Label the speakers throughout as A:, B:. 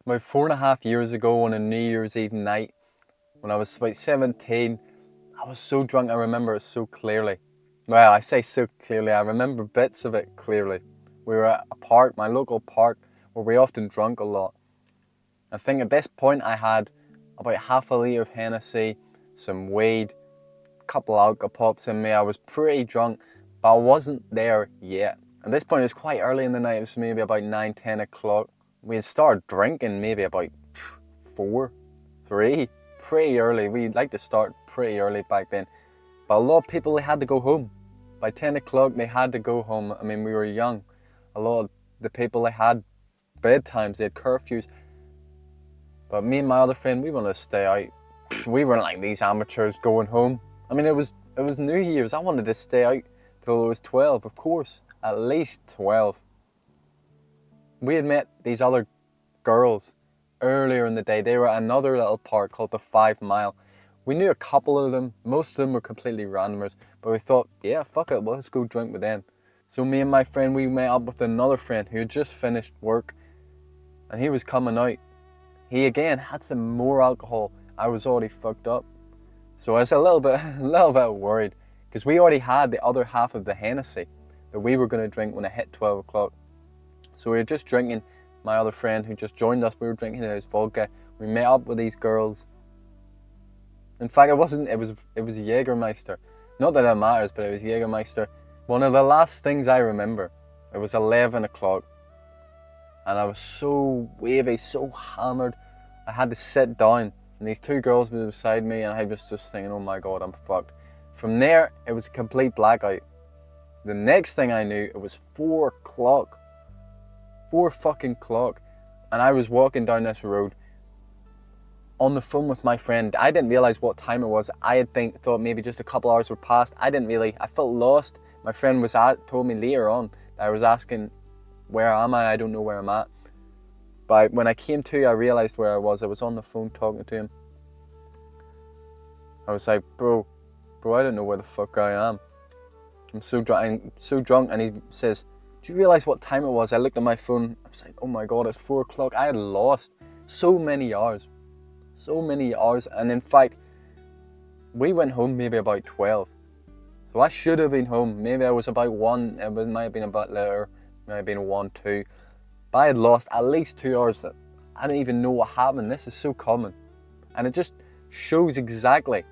A: About 4.5 years ago on a New Year's Eve night, when I was about 17, I was so drunk I remember it so clearly. Well, I say so clearly, I remember bits of it clearly. We were at a park, my local park, where we often drunk a lot. I think at this point I had about half a litre of Hennessy, some weed, a couple of Alka-Pops in me. I was pretty drunk, but I wasn't there yet. At this point it was quite early in the night, it was maybe about 9, 10 o'clock. We had started drinking maybe about 4, 3, pretty early. We like to start pretty early back then. But a lot of people, they had to go home. By 10 o'clock they had to go home. I mean, we were young. A lot of the people, they had bedtimes, they had curfews. But me and my other friend, we wanted to stay out. We weren't like these amateurs going home. I mean, it was New Year's. I wanted to stay out till I was 12, of course. At least 12. We had met these other girls earlier in the day. They were at another little park called the 5 Mile. We knew a couple of them. Most of them were completely randomers. But we thought, yeah, fuck it, well, let's go drink with them. So me and my friend, we met up with another friend who had just finished work. And he was coming out. He again had some more alcohol. I was already fucked up. So I was a little bit worried. Because we already had the other half of the Hennessy that we were going to drink when it hit 12 o'clock. So we were just drinking. My other friend who just joined us, we were drinking his vodka. We met up with these girls. In fact, it was Jägermeister. Not that it matters, but it was Jägermeister. One of the last things I remember, it was 11 o'clock. And I was so wavy, so hammered. I had to sit down. And these two girls were beside me, and I was just thinking, oh my God, I'm fucked. From there, it was a complete blackout. The next thing I knew, it was 4 o'clock. 4 fucking o'clock. And I was walking down this road on the phone with my friend. I didn't realize what time it was. I had thought maybe just a couple hours were past. I felt lost. My friend told me later on that I was asking, where am I? I don't know where I'm at. But when I came to, I realized where I was. I was on the phone talking to him. I was like, bro, I don't know where the fuck I am. I'm so drunk. And he says, do you realize what time it was? I looked at my phone. I was like, oh my God, it's 4 o'clock. I had lost so many hours. And in fact, we went home maybe about 12. So I should have been home. Maybe I was about 1. It might have been a bit later. Might have been 1, 2. But I had lost at least 2 hours. That I don't even know what happened. This is so common. And it just shows exactly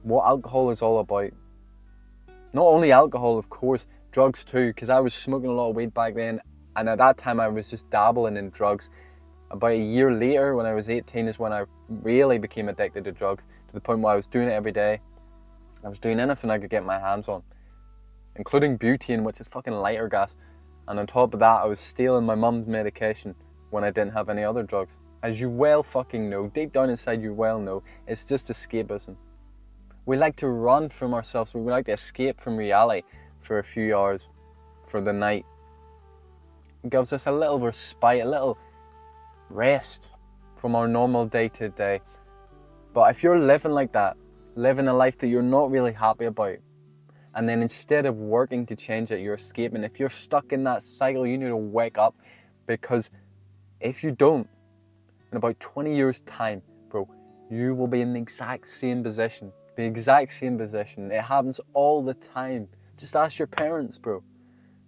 A: what alcohol is all about. Not only alcohol, of course, drugs too, because I was smoking a lot of weed back then, and at that time I was just dabbling in drugs. About a year later, when I was 18, is when I really became addicted to drugs, to the point where I was doing it every day. I was doing anything I could get my hands on, including butane, which is fucking lighter gas. And on top of that, I was stealing my mum's medication when I didn't have any other drugs. As you well fucking know, deep down inside you well know, it's just escapism. We like to run from ourselves. We like to escape from reality for a few hours, for the night. It gives us a little respite, a little rest from our normal day-to-day. But if you're living like that, living a life that you're not really happy about, and then instead of working to change it, you're escaping. If you're stuck in that cycle, you need to wake up, because if you don't, in about 20 years time, bro, you will be in the exact same position. The exact same position. It happens all the time. Just ask your parents, bro.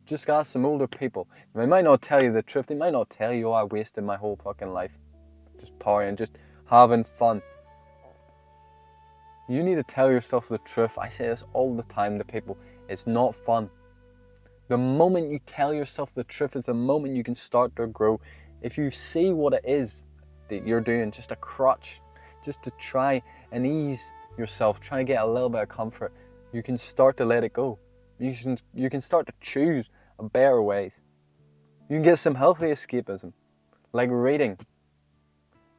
A: Just ask some older people. They might not tell you the truth. They might not tell you, oh, I wasted my whole fucking life just partying, just having fun. You need to tell yourself the truth. I say this all the time to people. It's not fun. The moment you tell yourself the truth is the moment you can start to grow. If you see what it is that you're doing, just a crutch, just to try and ease yourself, try to get a little bit of comfort, you can start to let it go. You can start to choose better ways. You can get some healthy escapism, like reading.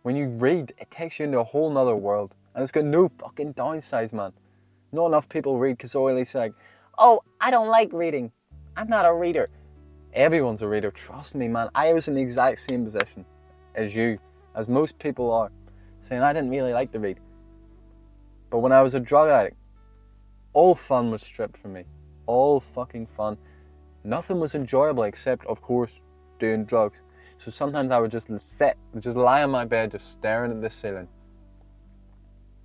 A: When you read, it takes you into a whole nother world. And it's got no fucking downsides, man. Not enough people read because they're always like, oh, I don't like reading. I'm not a reader. Everyone's a reader, trust me, man. I was in the exact same position as you, as most people are, saying I didn't really like to read. But when I was a drug addict, all fun was stripped from me. All fucking fun. Nothing was enjoyable except, of course, doing drugs. So sometimes I would just lie on my bed, just staring at the ceiling,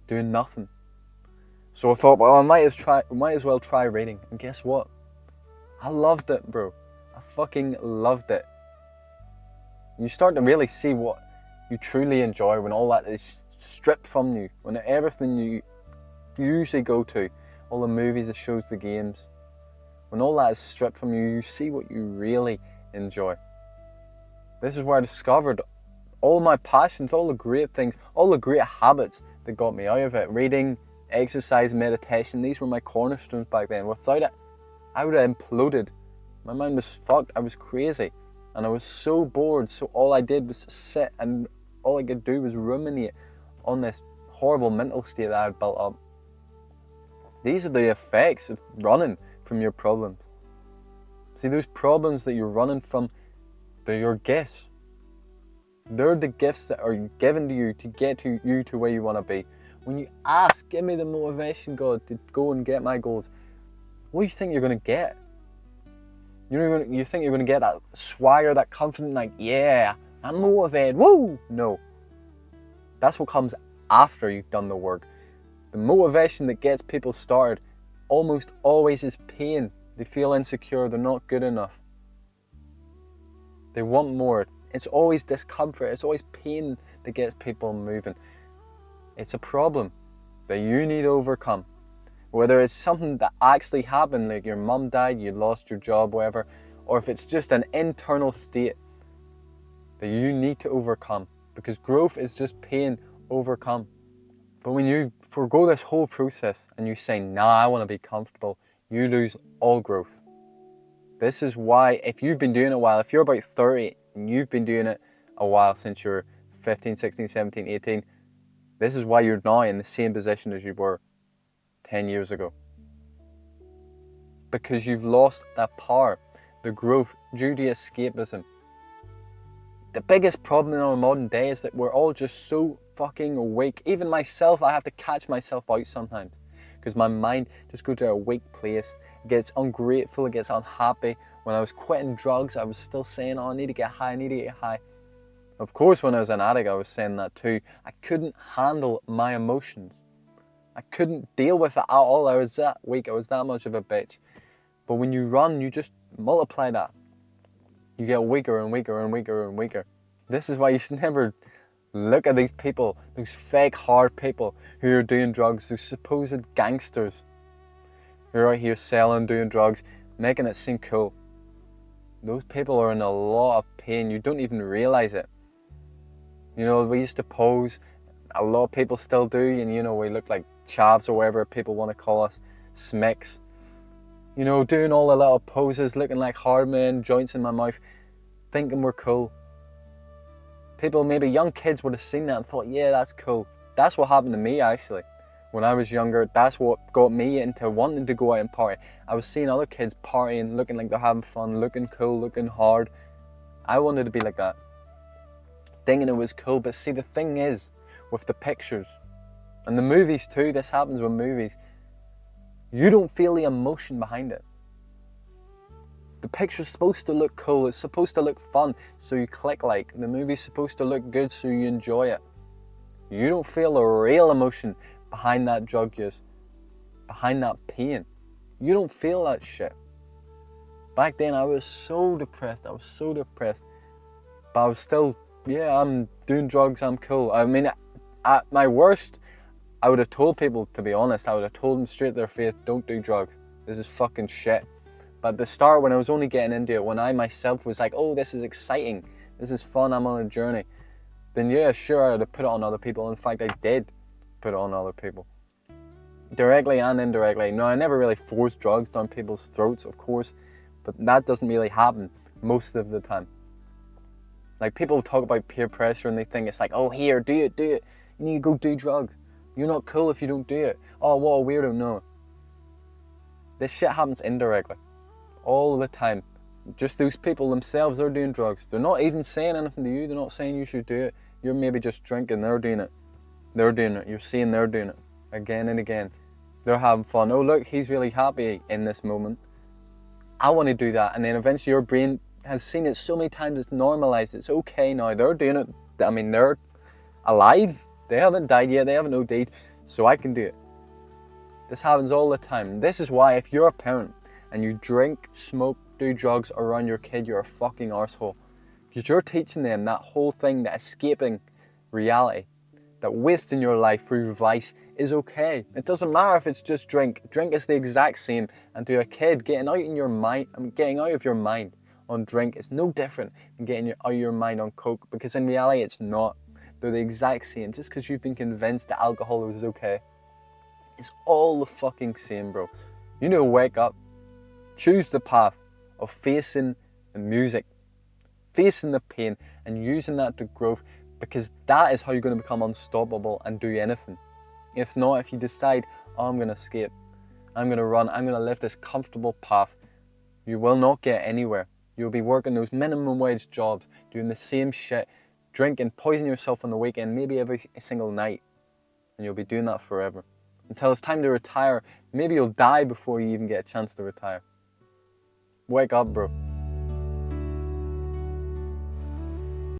A: doing nothing. So I thought, well, I might as well try reading. And guess what? I loved it, bro. I fucking loved it. You start to really see what you truly enjoy when all that is stripped from you, when everything you usually go to, all the movies, the shows, the games, when all that is stripped from you, you see what you really enjoy. This is where I discovered all my passions, all the great things, all the great habits that got me out of it. Reading, exercise, meditation, these were my cornerstones back then. Without it, I would have imploded. My mind was fucked. I was crazy. And I was so bored, so all I did was sit, and all I could do was ruminate on this horrible mental state that I had built up. These are the effects of running from your problems. See, those problems that you're running from, they're your gifts. They're the gifts that are given to you to get you to where you want to be. When you ask, give me the motivation, God, to go and get my goals, what do you think you're going to get? You think you're going to get that swagger, that confidence, like, yeah, I'm motivated, woo! No. That's what comes after you've done the work. The motivation that gets people started almost always is pain. They feel insecure, they're not good enough. They want more. It's always discomfort, it's always pain that gets people moving. It's a problem that you need to overcome. Whether it's something that actually happened, like your mum died, you lost your job, whatever, or if it's just an internal state that you need to overcome, because growth is just pain overcome. But when you forgo this whole process and you say, nah, I want to be comfortable, you lose all growth. This is why, if you've been doing it a while, if you're about 30 and you've been doing it a while, since you're 15, 16, 17, 18, this is why you're now in the same position as you were 10 years ago. Because you've lost that power, the growth, due to escapism. The biggest problem in our modern day is that we're all just so fucking awake. Even myself, I have to catch myself out sometimes, because my mind just goes to a weak place. It gets ungrateful, it gets unhappy. When I was quitting drugs, I was still saying, oh, I need to get high, I need to get high. Of course, when I was an addict, I was saying that too. I couldn't handle my emotions. I couldn't deal with it at all. I was that weak, I was that much of a bitch. But when you run, you just multiply that. You get weaker and weaker and weaker and weaker. This is why you should never look at these people, those fake hard people who are doing drugs, those supposed gangsters who are out here selling, doing drugs, making it seem cool. Those people are in a lot of pain. You don't even realize it. You know, we used to pose, a lot of people still do, and you know, we look like chavs or whatever people want to call us, smicks. You know, doing all the little poses, looking like hard men, joints in my mouth, thinking we're cool. People, maybe young kids, would have seen that and thought, yeah, that's cool. That's what happened to me, actually. When I was younger, that's what got me into wanting to go out and party. I was seeing other kids partying, looking like they're having fun, looking cool, looking hard. I wanted to be like that, thinking it was cool. But see, the thing is, with the pictures, and the movies too, this happens with movies, you don't feel the emotion behind it. The picture's supposed to look cool, it's supposed to look fun, so you click like. The movie's supposed to look good, so you enjoy it. You don't feel the real emotion behind that drug use, behind that pain. You don't feel that shit. Back then I was so depressed, but I was still, yeah, I'm doing drugs, I'm cool. I mean, at my worst, I would have told people, to be honest, I would have told them straight to their face, don't do drugs. This is fucking shit. But at the start, when I was only getting into it, when I myself was like, oh, this is exciting, this is fun, I'm on a journey, then yeah, sure, I would have put it on other people. In fact, I did put it on other people. Directly and indirectly. No, I never really forced drugs down people's throats, of course, but that doesn't really happen most of the time. Like, people talk about peer pressure and they think it's like, oh, here, do it. You need to go do drugs. You're not cool if you don't do it. Oh, what a weirdo. No. This shit happens indirectly. All the time. Just those people themselves are doing drugs. They're not even saying anything to you. They're not saying you should do it. You're maybe just drinking. They're doing it. You're seeing they're doing it again and again. They're having fun. Oh, look, he's really happy in this moment. I want to do that. And then eventually your brain has seen it so many times, it's normalized, it's okay now. They're doing it. I mean, they're alive. They haven't died yet, they haven't OD'd, so I can do it. This happens all the time. This is why if you're a parent and you drink, smoke, do drugs around your kid, you're a fucking arsehole. Because you're teaching them that whole thing, that escaping reality, that wasting your life through vice is okay. It doesn't matter if it's just drink. Drink is the exact same. And to a kid, getting out of your mind on drink is no different than getting out of your mind on coke, because in reality it's not. They're the exact same. Just because you've been convinced that alcohol is okay, it's all the fucking same, bro. You need to wake up, choose the path of facing the music, facing the pain, and using that to growth, because that is how you're going to become unstoppable and do anything. If not, if you decide, oh, I'm going to escape, I'm going to run, I'm going to live this comfortable path, you will not get anywhere. You'll be working those minimum wage jobs, doing the same shit, drinking, poisoning yourself on the weekend, maybe every single night, and you'll be doing that forever. Until it's time to retire. Maybe you'll die before you even get a chance to retire. Wake up, bro.